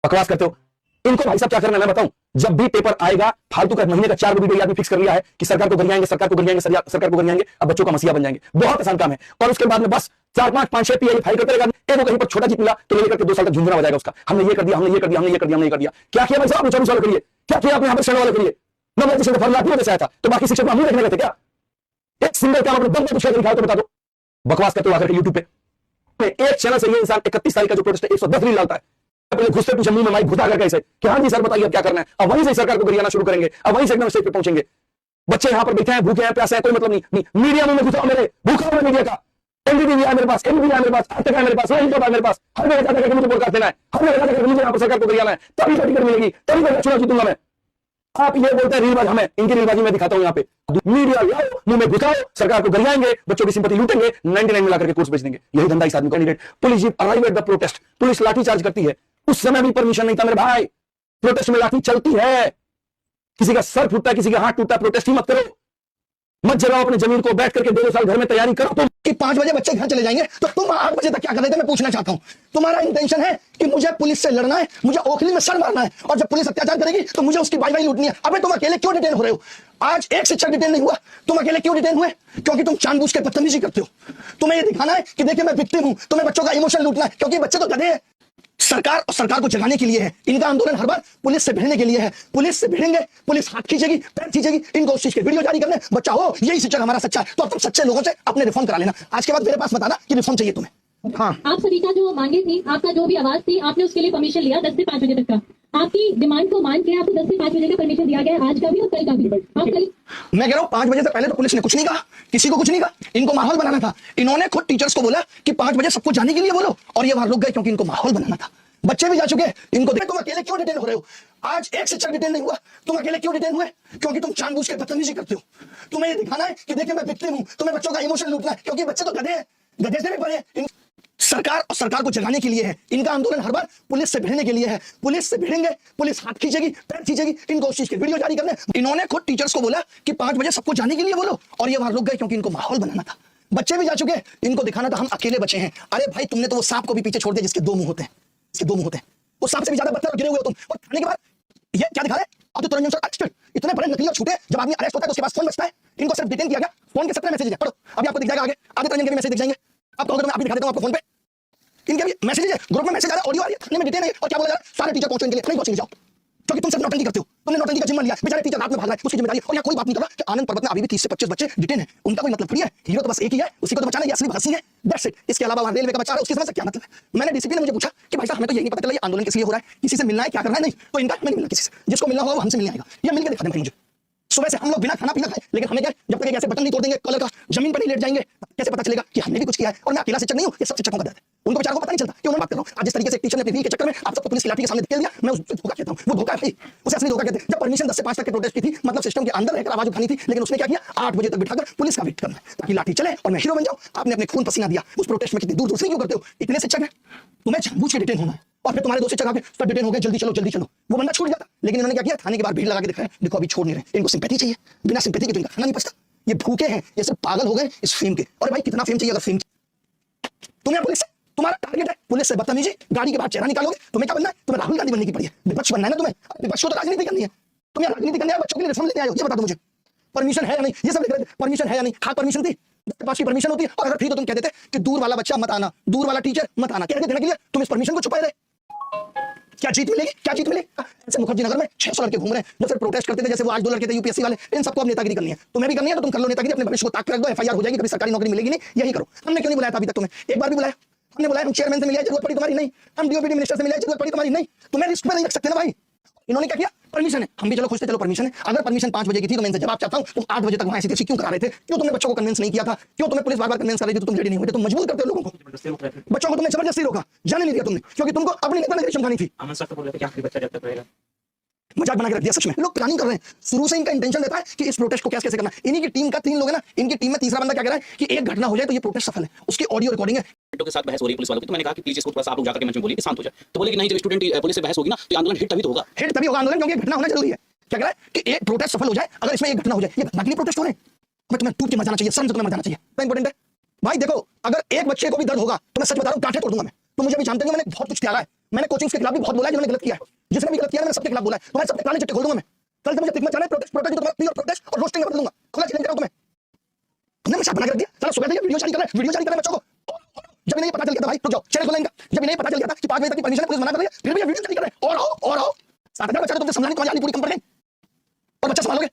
बकवास करते हो। इनको भाई साहब क्या करना है मैं बताऊं, जब भी पेपर आएगा फालतू का महीने का 4 वीडियो आदमी फिक्स कर लिया है कि सरकार को गरियाएंगे, सरकार को गरियाएंगे, सरकार को गरियाएंगे, अब बच्चों का मसीहा बन जाएंगे। बहुत आसान काम है। और उसके बाद में बस 4 5 5 6 पीआई फाइल करते रहेगा। एक कहीं पर छोटा जीत मिला तो ले लेकर के 2 साल तक झुंझुना हो जाएगा उसका, हमने ये कर दिया, हमने ये कर दिया, हमने ये कर दिया, हमने ये कर दिया। क्या किया भाई साहब 24 साल के लिए? क्या किया आपने यहाँ पर शरण वाले के लिए? नंबर से फॉर्मूला की वजह से आया था, तो बाकी शिक्षक में हम नहीं रखने गए थे क्या? एक सिंगल काम अपने दम पर पूछकर दिखाओ तो बता दो। बकवास करते हो आकर के यूट्यूब पे एक चैनल से ये इंसान 31 तारीख का जो प्रोटेस्ट है 110 रील डालता है, अपने घुसते पीछे मुंह में माइक घुसा करके ऐसे कि हाँ जी सर बताइए अब क्या करना है। अब वहीं से सरकार को गरियाना शुरू करेंगे, अब वहीं से एकदम स्टेज पे पहुंचेंगे। बच्चे यहाँ पर बैठे हैं, भूखे हैं, प्यासे हैं, कोई मतलब नहीं। मीडिया में घुसाओ, मेरे भूखा हूं मीडिया का। एनडीटीवी है मेरे पास, एनडीटीवी है मेरे पास, आज तक है मेरे पास, वही तो है मेरे पास। हर जगह जाकर मुझे बोल कर देना है, हर जगह जाकर मुझे यहाँ पर सरकार को गरियाना है, तभी तो टिकट मिलेगी, तभी तो चुनाव जीतूंगा मैं। आप ये बोलते हैं रीलबाज हमें, इनकी रीलबाजी मैं दिखाता हूं यहाँ पे। मीडिया लाओ, मुंह में घुसाओ, सरकार को गरियाएंगे, बच्चों की सिंपैथी लूटेंगे, 99 मिला करके कोर्स बेच देंगे। यही धंधा इस आदमी candidate. Police jeep arrive at the protest, police लाठी चार्ज करती है। उस समय भी परमिशन नहीं था मेरे भाई। प्रोटेस्ट में लाठी चलती है, किसी का सर फूटता है, किसी का हाथ टूटता है, प्रोटेस्ट ही मत करो। मत जलाओ अपने जमीन को, बैठ करके 2 साल घर में तैयारी करो। तुम कि 5 बजे बच्चे घर चले जाएंगे तो तुम 8 बजे तक क्या कर रहे थे? मैं पूछना चाहता हूं। तुम्हारा इंटेंशन है कि मुझे पुलिस से लड़ना है, मुझे ओखली में सर मारना है, और जब पुलिस अत्याचार करेगी तो मुझे उसकी वाई लूटनी है। अबे तुम अकेले क्यों डिटेन हो रहे हो? आज एक शिक्षक डिटेन नहीं हुआ, तुम अकेले क्यों डिटेन हुए? क्योंकि तुम जानबूझ के बदतमीजी करते हो। तुम्हें ये दिखाना है कि देखिए मैं विक्टिम हूं, तुम्हें बच्चों का इमोशन लूटना है, क्योंकि बच्चे तो गधे हैं। सरकार और सरकार को जगाने के लिए है। इनका आंदोलन हर बार पुलिस से भिड़ने के लिए है। पुलिस से भिड़ेंगे, पुलिस हाथ खींचेगी, पैर खींचेगी, इनको उस चीज के वीडियो जारी करने, बच्चा हो यही शिक्षक हमारा सच्चा है। तो अब तुम सच्चे लोगों से अपने रिफॉर्म करा लेना। आज के बाद मेरे पास बताना कि रिफॉर्म चाहिए तुम्हें। हाँ, आप सभी का जो मांगे थी, आपका जो भी आवाज थी, आपने उसके लिए परमिशन लिया 10 से 5 बजे तक का। आपकी डिमांड को मान के आपको 10 से 5 बजे का परमिशन दिया गया है, आज का भी और कल का भी। आप कल मैं कह रहा हूँ 5 बजे से पहले तो पुलिस ने कुछ नहीं कहा, किसी को कुछ नहीं कहा। इनको माहौल बनाना था। इन्होंने खुद टीचर्स को बोला कि 5 बजे सबको जाने के लिए बोलो, और ये वहां रुक गए क्योंकि इनको माहौल बनाना था। बच्चे भी जा चुके हैं, इनको देखो। तुम अकेले क्यों डिटेन हो रहे हो? आज एक शिक्षक डिटेन नहीं हुआ, तुम अकेले क्यों डिटेन हुए? क्योंकि तुम जानबूझ के बदतमीजी करते हो। तुम्हें ये दिखाना है कि देखिए मैं विक्टिम हूं, तुम्हें बच्चों का इमोशन लूटना है, क्योंकि बच्चे तो गधे हैं, गधे से भी बड़े हैं। सरकार और सरकार को जगाने के लिए है। इनका आंदोलन हर बार पुलिस से भिड़ने के लिए है। पुलिस से भिड़ेंगे, पुलिस हाथ खींचेगी, पैर खींचेगी, इनको उस चीज के वीडियो जारी करने। इन्होंने खुद टीचर्स को बोला कि 5 बजे सबको जाने के लिए बोलो, और ये वहां रुक गए क्योंकि इनको माहौल बनाना था। बच्चे भी जा चुके हैं, इनको दिखाना था हम अकेले बचे हैं। अरे भाई तुमने तो वो सांप को भी पीछे छोड़ दिया जिसके 2 मुंह होते हैं, इसके 2 मुंह होते हैं। उस सांप से भी ज्यादा बदतर गिरे हुए हो तुम। और खाने के बाद ये क्या दिखा रहे? अब तो तुरंत सर इतने बड़े नकली और छूटे, जब आदमी अरेस्ट होता है तो उसके पास फोन बचता है। इनको सिर्फ डिटेन किया गया, फोन के 17 मैसेज है। पढ़ो, अभी आपको दिख जाएगा, आगे तरंजन के मैसेज दिख जाएंगे। आप कहोगे तो मैं अभी दिखा देता हूं आपको फोन पे। इनके भी मैसेज है, ग्रुप में मैसेज आ रहा है, ऑडियो आ रही है, थाने में डिटेन है, और क्या बोला जा रहा है? सारे टीचर पहुंचो इनके लिए, नहीं पहुंचेंगे, जाओ। क्योंकि तुम सिर्फ नौटंकी करते हो। तुमने नौटंकी का जिम्मा लिया, बेचारे टीचर रात में भाग रहा है, उसकी जिम्मेदारी। और यहाँ कोई बात नहीं कर रहा कि आनंद पर्वत में अभी भी 30 से 25 बच्चे डिटेन है, उनका कोई मतलब थोड़ी है। हीरो तो बस एक ही है, उसी को तो बचाना, ये असली हंसी है, दैट्स इट। इसके अलावा वहां रेलवे का बचा रहा है, उसकी समझ से क्या मतलब है? मैंने डीसीपी ने मुझे पूछा कि भाई साहब हमें तो यही नहीं पता चला ये आंदोलन किस लिए हो रहा है, किसी से मिलना है, क्या करना है? नहीं तो इनका नहीं मिलना किसी से, जिसको मिलना होगा वो हमसे मिलने आएगा। ये मिलकर दिखा दें मुझे। सुबह से हम लोग बिना खाना पीना खाए, लेकिन हमें क्या, जब तक ऐसे बटन नहीं तोड़ देंगे कॉलर का, जमीन पर नहीं लेट जाएंगे, कैसे पता चलेगा कि हमने भी कुछ किया है? और मैं अकेला शिक्षक नहीं हूं, ये सब शिक्षकों का दर्द है। उनको बेचारों को पता नहीं चलता। क्यों मैं बात कर रहा हूं? आज जिस तरीके से टीचर ने अपनी वील के चक्कर में आप सबको पुलिस की लाठी के सामने धकेल दिया, मैं उस धोखा कहता हूं। वो धोखा है भाई, उसे असली धोखा कहते हैं। जब परमिशन 10 से 5 तक के प्रोटेस्ट की थी, मतलब सिस्टम के अंदर रहकर आवाज उठानी थी, लेकिन उसने क्या किया? 8 बजे तक बिठाकर पुलिस का वेट करना, ताकि लाठी चले और मैं हीरो बन जाऊं। आपने अपने खून पसीना दिया उस प्रोटेस्ट में, कितनी दूर दूर से क्यों करते हो? इतने शिक्षक हैं, तुम्हें जानबूझ के डिटेन होना है, और फिर तुम्हारे 2 शिक्षक आके सब डिटेन हो गए, जल्दी चलो जल्दी चलो। वो बंदा छूट जाता, लेकिन इन्होंने क्या किया? थाने के बाहर भीड़ लगा के दिखाया, देखो अभी छोड़ नहीं रहे। इनको सिंपैथी चाहिए, बिना सिंपैथी के तो इनका खाना नहीं पचता। ये भूखे हैं, ये सब पागल हो गए इस फेम के। और भाई कितना फेम चाहिए? अगर फेम तुम्हें पुलिस से, तुम्हारा टारगेट है पुलिस से बदतमीजी, गाड़ी के बाहर चेहरा निकालोगे, तुम्हें क्या बनना है? तुम्हें राहुल गांधी बनने की पड़ी है, विपक्ष बनना है ना तुम्हें। विपक्ष को तो राजनीति करनी है, तुम्हें राजनीति करनी है, बच्चों के लिए रिफॉर्म लेने आए हो, ये बता दो मुझे। परमिशन है या नहीं? ये सब लिख रहे थे, परमिशन है या नहीं? हाँ परमिशन थी, 10 की परमिशन होती है, और अगर थी तो तुम कहते थे कि दूर वाला बच्चा मत आना, दूर वाला टीचर मत आना, कह देने के लिए तुम इस परमिशन को छुपाए रहे। क्या जीत मिलेगी? क्या जीत मिलेगी? ऐसे मुखर्जी नगर में 600 लड़के घूम रहे हैं जो फिर प्रोटेस्ट करते थे, जैसे वो आज 2 लड़के थे यूपीएससी वाले। इन सबको अब नेतागिरी करनी है, तुम्हें भी करनी है, तो तुम कर लो नेतागिरी, अपने भविष्य को ताक के रख दो, एफआईआर हो जाएगी, कभी सरकारी नौकरी मिलेगी नहीं, यही करो। हमने क्यों नहीं बुलाया था अभी तक तुम्हें? एक बार भी बुलाया? हमने बुलाया, हम चेयरमैन से मिले, जरूरत पड़ी तुम्हारी नहीं। हम डीओपीडी मिनिस्टर से मिले, जरूरत पड़ी तुम्हारी नहीं। तुम्हें रिस्क में नहीं रख सकते ना भाई। इन्होंने क्या किया? परमिशन है, हम भी चलो खुश थे, चलो परमिशन है। अगर परमिशन 5 बजे की थी तो मैं इनसे जवाब चाहता हूं, तुम 8 बजे तक वहां ऐसी तैसी क्यों करा रहे थे? क्यों तुमने बच्चों को कन्विंस नहीं किया था? क्यों तुम्हें पुलिस बार-बार कन्विंस कर रही थी तो तुम रेडी नहीं हुए थे? तुम मजबूर करते हो लोगों को, बच्चों को तुमने जबरदस्ती रोका, जाने नहीं दिया तुमने, क्योंकि तुमको अपनी नेतागिरी समझानी थी। मजाक बना के रख दिया। सच में लोग प्लानिंग कर रहे हैं, शुरू से इनका इंटेंशन रहता है कि इस प्रोटेस्ट को कैसे करना। इन्हीं की टीम का 3 लोग है ना, इनकी टीम में तीसरा बंदा क्या कह रहा है कि एक घटना हो जाए तो ये प्रोटेस्ट सफल है, उसकी ऑडियो रिकॉर्डिंग है। के साथ बहस हो रही है पुलिस वालों की, तो मैंने कहा कि प्लीज इसको थोड़ा सा आप लोग जाकर के मंच में बोलिए कि शांत हो जाए। तो बोले कि नहीं, जब स्टूडेंट पुलिस से बहस होगी ना तो आंदोलन हिट तभी तो होगा। हिट तभी होगा आंदोलन, क्योंकि घटना होना जरूरी है। क्या कह रहा है कि एक प्रोटेस्ट सफल हो जाए, अगर इसमें एक घटना हो जाए। ये घटना के लिए प्रोटेस्ट हो रहे हैं, मैं तुम्हें टूट के मर जाना चाहिए, शर्म से तुम्हें मर जाना चाहिए, तो इंपॉर्टेंट है भाई। देखो अगर एक बच्चे को भी दर्द होगा तो मैं सच बता रहा हूं, गांठें तोड़ दूंगा मैं। तो मुझे भी जानते हो मैंने बहुत कुछ त्यागा है, मैंने कोचिंग के खिलाफ भी बहुत बोला है जिन्होंने गलत किया है, जिसने भी गलत किया है मैंने सबके खिलाफ बोला है। तुम्हारे सबके काले चिट्टे खोल दूंगा मैं। कल से मुझे दिखना चाहना है प्रोटेस्ट और रोस्टिंग बदल दूंगा। खुला चैलेंज कर रहा हूं तुम्हें। हमने मजाक बना के रख दिया। साला सुबह से वीडियो जारी कर रहा है, वीडियो जारी कर रहा है बच्चों को। जब इन्हें पता चल गया था भाई रुक जाओ, चैनल खोला इनका। जब इन्हें पता चल गया था कि 5 बजे तक की परमिशन पुलिस मना कर रही है, फिर भी ये वीडियो जारी कर रहे हैं। और आओ 7000 बच्चा तो तुमसे समझाने तुम्हारी पूरी कंपनी और बच्चा संभालोगे।